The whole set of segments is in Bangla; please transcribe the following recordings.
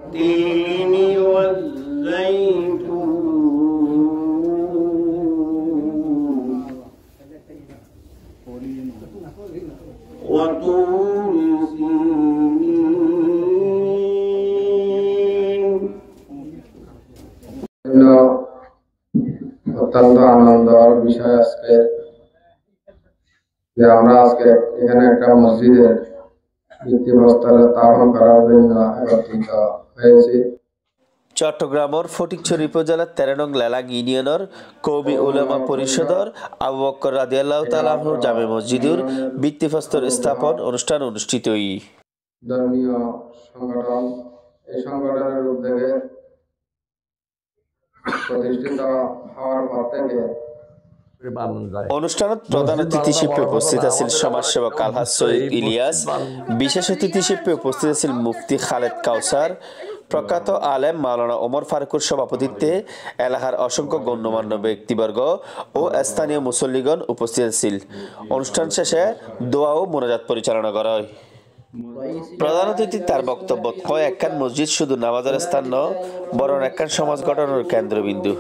والتين والزيتون وطور سينين অত্যন্ত আনন্দের বিষয় আজকে যে আমরা আজকে এখানে একটা মসজিদের ভিত্তিপ্রস্তর স্থাপন করার জন্য একত্রিত হয়েছি। চট্টগ্রামের ফটিকছড়ি উপজেলার 13 নং লেলাং ইউনিয়নের কওমি উলামা পরিষদের আবু বকর রাদিয়াল্লাহু তাআলা আনহু জামে মসজিদের ভিত্তিপ্রস্তর স্থাপন অনুষ্ঠান অনুষ্ঠিত হই। ধর্মীয় সংগঠন এই সংগঠনের উদ্যোগে প্রতিষ্ঠিত হওয়ার পর থেকে অনুষ্ঠানত প্রধান অতিথি হিসেবে উপস্থিত আছেন সমাজসেবক আলহাজ সৈয়দ ইলিয়াস, বিশেষ অতিথি হিসেবে উপস্থিত আছেন মুফতি খালেদ কাউসার, প্রখ্যাত আলেম মাওলানা ওমর ফারুকের সভাপতিত্বে এলাকার অসংখ্য গণ্যমান্য ব্যক্তিবর্গ ও স্থানীয় মুসল্লিগণ উপস্থিত আছেন। অনুষ্ঠান শেষে দোয়া ও মোনাজাত পরিচালনা করা হয়। প্রধান অতিথি তার বক্তব্য কয় একখান মসজিদ শুধু নামাজের স্থান নয়, বরং একখান সমাজ গঠনের কেন্দ্রবিন্দু।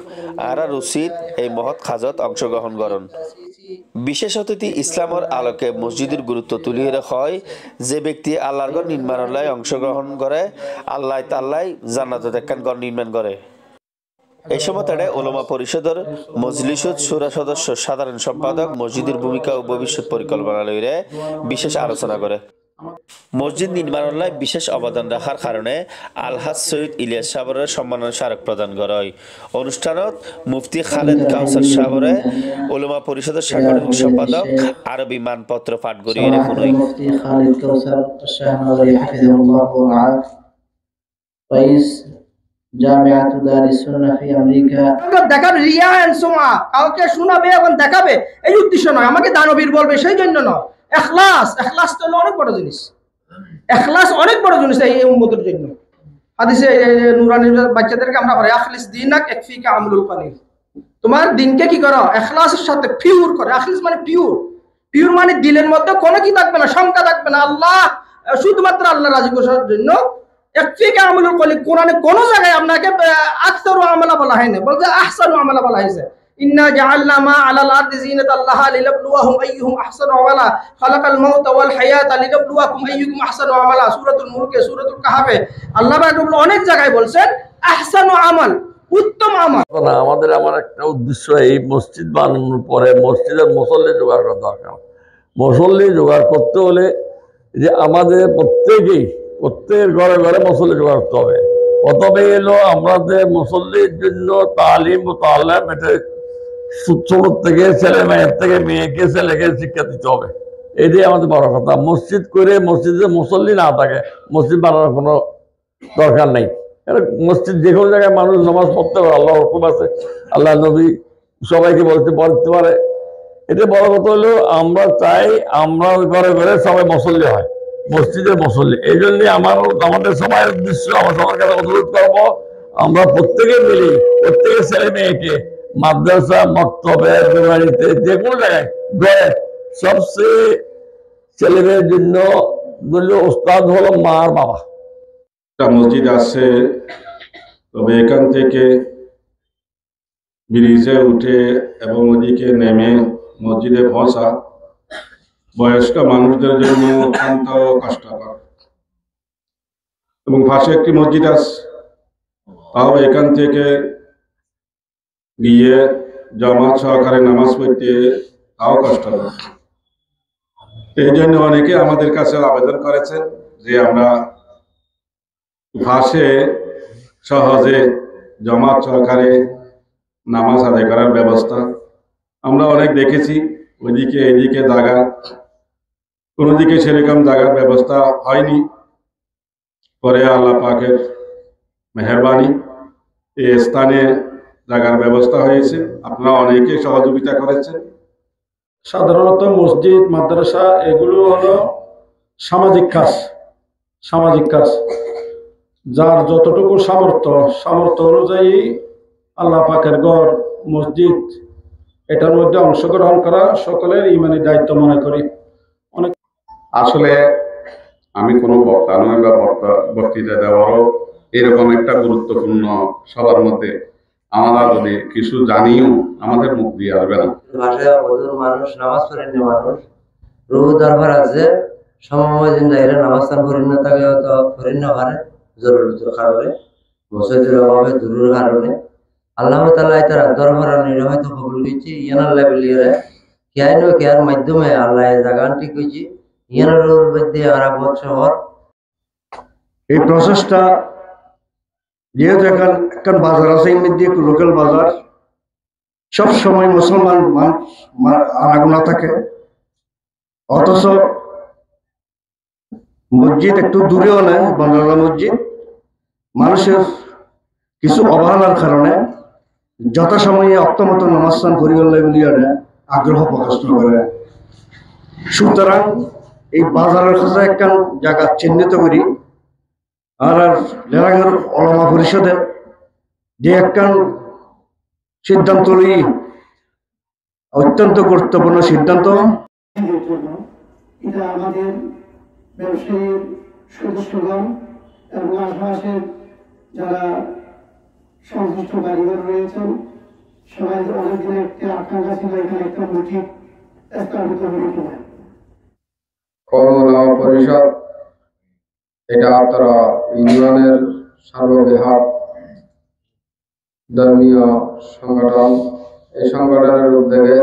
আর উচিত এই মহৎ কাজত অংশগ্রহণ করুন। বিশেষ অতিথি ইসলামের আলোকে মসজিদের গুরুত্ব তুলে হয় যে ব্যক্তি আল্লাহর ঘর নির্মাণে অংশগ্রহণ করে আল্লাহ তাআলাই জান্নাতে একখান ঘর নির্মাণ করে। এই সময় তারা উলামা পরিষদের মজলিসুদ শুরা সদস্য সাধারণ সম্পাদক মসজিদের ভূমিকা ও ভবিষ্যৎ পরিকল্পনা লইরে বিশেষ আলোচনা করে। মসজিদ নির্মাণে বিশেষ অবদান রাখার কারণে আলহাজ সৈয়দ ইলিয়াস সাহেবের সম্মাননা স্মারক প্রদান করা হয়। অনুষ্ঠানত মুফতি খালেদ কাউসার সাহেবরে উলামা পরিষদের সাংগঠনিক সম্পাদক আরবি মানপত্র পাঠ করিয়ে রাখুন। মুফতি খালেদ কাউসার শাহনাওয়ারি হাফিজাহুল্লাহ ওয়া রাআহ রাইস জামিআত দারিস সুন্নাহ ফি আমেরিকা। দেখাবে রিয়া এন্ড সুমা, কাউকে শোনাবে এবং দেখাবে এই উদ্দেশ্য নয়, আমাকে দানবীর বলবে সেই জন্য নয়। ইখলাস তো হলো অনেক বড় জিনিস। ইখলাস অনেক বড় জিনিস এই উম্মতের জন্য। হাদিসে নূরানি বাচ্চাদেরকে আমরা বলি আখলিস দীনাক ইয়াকফিকা আমলুল কলিল। তোমার দিনকে কি করো? ইখলাসের সাথে পিওর করো। আখলিস মানে পিওর। পিওর মানে দিলের মধ্যে কোনো কি থাকবে না, শঙ্কা থাকবে না, আল্লাহ শুধুমাত্র আল্লাহ রাজি করার জন্য। ইয়াকফিকা আমলুল কলিল কোরআনে কোন জায়গায় আপনাকে আকসারু আমালা বলা হয়নি, বলছে আহসানু আমালা বলা হয়েছে। ইন্না জাআলনা মা আলাল আরদি জিনাতাল লাহা লিনাবলুয়াহুম আইয়ুহুম আহসানু আমালা খালাকাল মাউতা ওয়াল হায়াতা লিনাবলুয়াকুম আইয়ুকুম আহসানু আমালা। সূরাতুল মুলকে, সূরাতুল কাহফে আল্লাহ পাক অনেক জায়গায় বলছেন আহসানু আমাল, উত্তম আমল। আমার একটা উদ্দেশ্য, এই মসজিদ বানানোর পরে মসজিদের মুসল্লি জোগাড় করা দরকার। মুসল্লি জোগাড় করতে হলে যে আমাদের প্রত্যেকের ঘরে ঘরে মুসল্লি জোগাড় করতে হবে। প্রথমে এলো আমাদের মুসল্লির জন্য তালিম ও তাআলিম, এটা ছোট থেকে ছেলে মেয়ের থেকে মেয়েকে ছেলেকে শিক্ষা দিতে হবে। এটাই আমাদের বড় কথা। মসজিদ করে মসজিদে মুসল্লি না থাকে মসজিদ বানানোর কোনো দরকার নেই। মসজিদ যে কোনো জায়গায় মানুষ নামাজ পড়তে পারে, আল্লাহর হুকুম আছে, আল্লাহ নবী সবাইকে পড়তে পারে। এটা বড় কথা হলো আমরা চাই আমরা ওই ঘরে ঘরে সবাই মুসল্লি হয়, মসজিদের মুসল্লি। এই জন্যই আমাদের সবার উদ্দেশ্য, আমার সবার কাছে অনুরোধ করবো আমরা প্রত্যেকে মিলি প্রত্যেকের ছেলে মেয়েকে মাদ্রাসা মক্তবে বাড়িতে যে কোনো জায়গায় সবচেয়ে ছেলে মেয়ের জন্য ওস্তাদ হলো মা আর বাবা। একটা মসজিদ আছে, তবে এখান থেকে ব্রিজে উঠে এবং ওদিকে নেমে মসজিদে পৌঁছা বয়স্ক মানুষদের জন্য অত্যন্ত কষ্টকর। এবং পাশে একটি মসজিদ আছে, তাও এখান থেকে গিয়ে জামাত সহকারে নামাজ পড়তে তাও কষ্টকর। এই জন্য অনেকে আমাদের কাছে আবেদন করেছেন যে আমরা পাশে সহজে জামাত সহকারে নামাজ আদায় করার ব্যবস্থা। আমরা অনেক দেখেছি ওইদিকে এইদিকে জায়গা, কোনো দিকে সেরকম জায়গার ব্যবস্থা হয়নি। পরে আল্লাহ পাকের মেহেরবানি এই স্থানে জায়গার ব্যবস্থা হয়েছে। আপনারা অনেকে সহযোগিতা করেছেন। সাধারণত মসজিদ মাদ্রাসা এগুলো হলো সামাজিক কাজ। যার যতটুকু সামর্থ্য অনুযায়ী আল্লাহ পাকের ঘর মসজিদ এটার মধ্যে অংশগ্রহণ করা সকলের ইমানি দায়িত্ব মনে করি। আসলে আমি কোনো বক্তা নই বা বক্তৃতা দেওয়ারও এরকম একটা গুরুত্বপূর্ণ সবার মধ্যে আমরা যদি কিছু জানিও আমাদের মুখ দিয়ে আসবে না। ভাষায় বদুর মানুষ নামাজ পড়েন মানুষ রুহু দরবার আছে সময় দিন যাইলে নামাজ তার পরিণ থাকে হয়তো পরিণ হারে জরুরতের কারণে মসজিদের অভাবে দূরের কারণে আল্লাহ তাআলা তার দরবার হয়তো কবুল করেছি ইয়ানাল্লাহ বিলিয়ে কেয়ানো কেয়ার মাধ্যমে আল্লাহ এই জায়গাটি কইছি ইয়ানার মধ্যে আরামত শহর এই প্রসেসটা যেহেতু এখন বাজার আছে এর মধ্যে লোকাল বাজার সব সময় মুসলমান আনাগোনা থাকে, অথচ মসজিদ একটু দূরেও নেই বন্দরলা মসজিদ মানুষের কিছু অবহেলার কারণে যথাসময়ে অক্তমত নামাজ করিগল্লাই বলি আগ্রহ প্রকাশ করে। সুতরাং এই বাজারের কাছে একখান জায়গা চিহ্নিত করি আর লেরাঙ্গের ওলামা পরিষদের যে একখান সিদ্ধান্ত লই অত্যন্ত গুরুত্বপূর্ণ সিদ্ধান্ত। এটা আমাদের ব্যবসায়ীর সদস্যগণ এবং আশপাশের যারা সংশ্লিষ্ট কারিগর রয়েছেন সবাই অনেকদিন একটা আকাঙ্ক্ষা ছিল এখানে একটা মসজিদ স্থাপিত হয়ে কিনা। ওলামা পরিষদ এটা আপনারা ইউনিয়নের সর্ববৃহৎ ধর্মীয় সংগঠন। এই সংগঠনের উদ্যোগে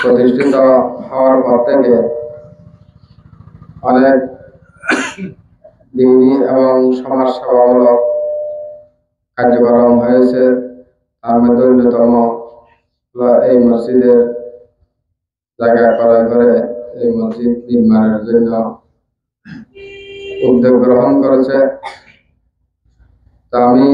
প্রতিষ্ঠিত হওয়ার পর থেকে অনেক দিনী এবং সমাজ সেবামূলক কার্যক্রম হয়েছে। তার মধ্যে অন্যতম এই মসজিদের জায়গা ক্রয় করে এই মসজিদ নির্মাণের জন্য উদ্যোগ গ্রহণ করেছে। তা আমি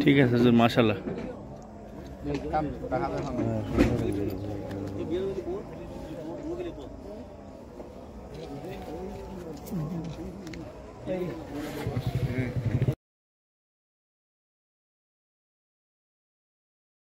ঠিক আছে হুজুর, মাশাআল্লাহ।